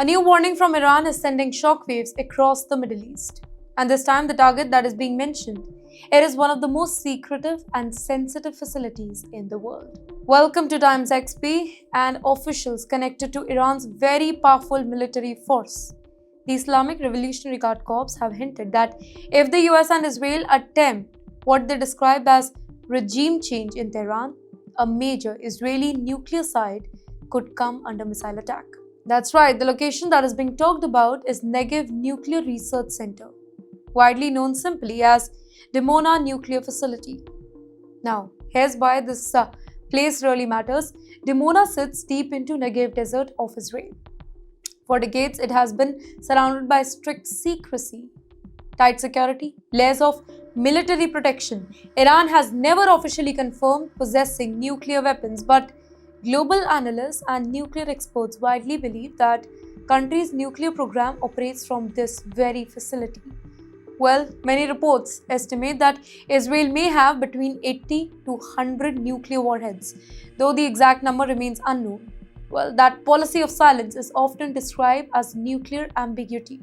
A new warning from Iran is sending shockwaves across the Middle East. And this time, the target that is being mentioned, it is one of the most secretive and sensitive facilities in the world. Welcome to Times XP and officials connected to Iran's very powerful military force. The Islamic Revolutionary Guard Corps have hinted that if the US and Israel attempt what they describe as regime change in Tehran, a major Israeli nuclear site could come under missile attack. That's right, the location that is being talked about is Negev Nuclear Research Center, widely known simply as Dimona Nuclear Facility. Now, here's why this place really matters. Dimona sits deep into Negev Desert of Israel. For decades, it has been surrounded by strict secrecy, tight security, layers of military protection. Iran has never officially confirmed possessing nuclear weapons, but global analysts and nuclear experts widely believe that country's nuclear program operates from this very facility. Well, many reports estimate that Israel may have between 80 to 100 nuclear warheads, though the exact number remains unknown. Well, that policy of silence is often described as nuclear ambiguity.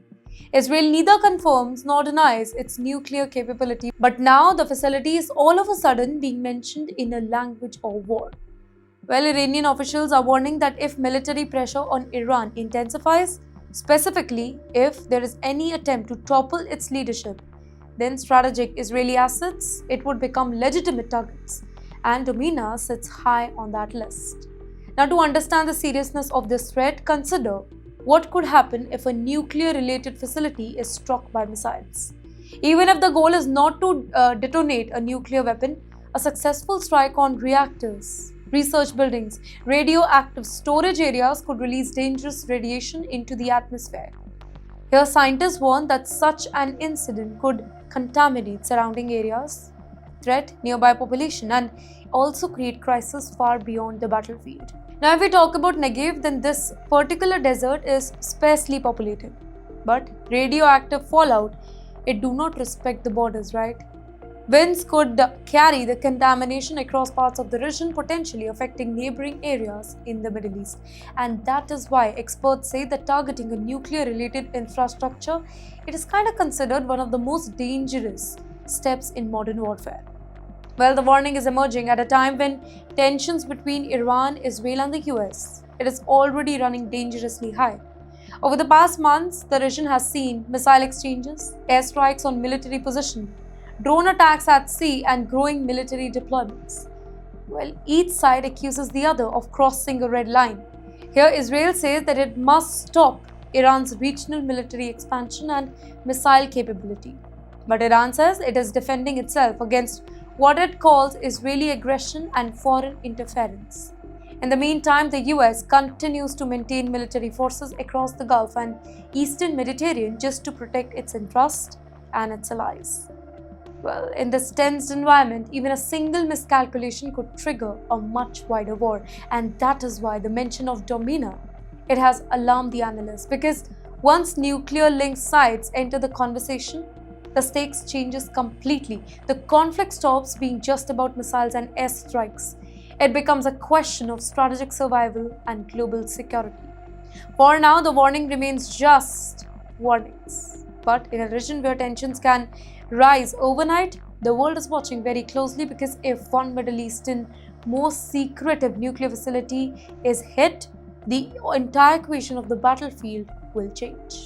Israel neither confirms nor denies its nuclear capability, but now the facility is all of a sudden being mentioned in a language of war. Well, Iranian officials are warning that if military pressure on Iran intensifies, specifically if there is any attempt to topple its leadership, then strategic Israeli assets, it would become legitimate targets, and Dimona sits high on that list. Now, to understand the seriousness of this threat, consider what could happen if a nuclear-related facility is struck by missiles. Even if the goal is not to detonate a nuclear weapon, a successful strike on reactors, research buildings, radioactive storage areas could release dangerous radiation into the atmosphere. Here, scientists warn that such an incident could contaminate surrounding areas, threat nearby population, and also create crisis far beyond the battlefield. Now, if we talk about Negev, then this particular desert is sparsely populated. But radioactive fallout, it do not respect the borders, right? Winds could carry the contamination across parts of the region, potentially affecting neighboring areas in the Middle East. And that is why experts say that targeting a nuclear-related infrastructure, it is kind of considered one of the most dangerous steps in modern warfare. Well, the warning is emerging at a time when tensions between Iran, Israel, and the US, it is already running dangerously high. Over the past months, the region has seen missile exchanges, airstrikes on military positions, drone attacks at sea, and growing military deployments. Well, each side accuses the other of crossing a red line. Here, Israel says that it must stop Iran's regional military expansion and missile capability. But Iran says it is defending itself against what it calls Israeli aggression and foreign interference. In the meantime, the US continues to maintain military forces across the Gulf and Eastern Mediterranean just to protect its interests and its allies. Well, in this tensed environment, even a single miscalculation could trigger a much wider war, and that is why the mention of Dimona, it has alarmed the analysts, because once nuclear-linked sites enter the conversation, the stakes changes completely. The conflict stops being just about missiles and airstrikes. It becomes a question of strategic survival and global security. For now, the warning remains just warnings. But in a region where tensions can rise overnight, the world is watching very closely, because if one Middle Eastern most secretive nuclear facility is hit, the entire equation of the battlefield will change.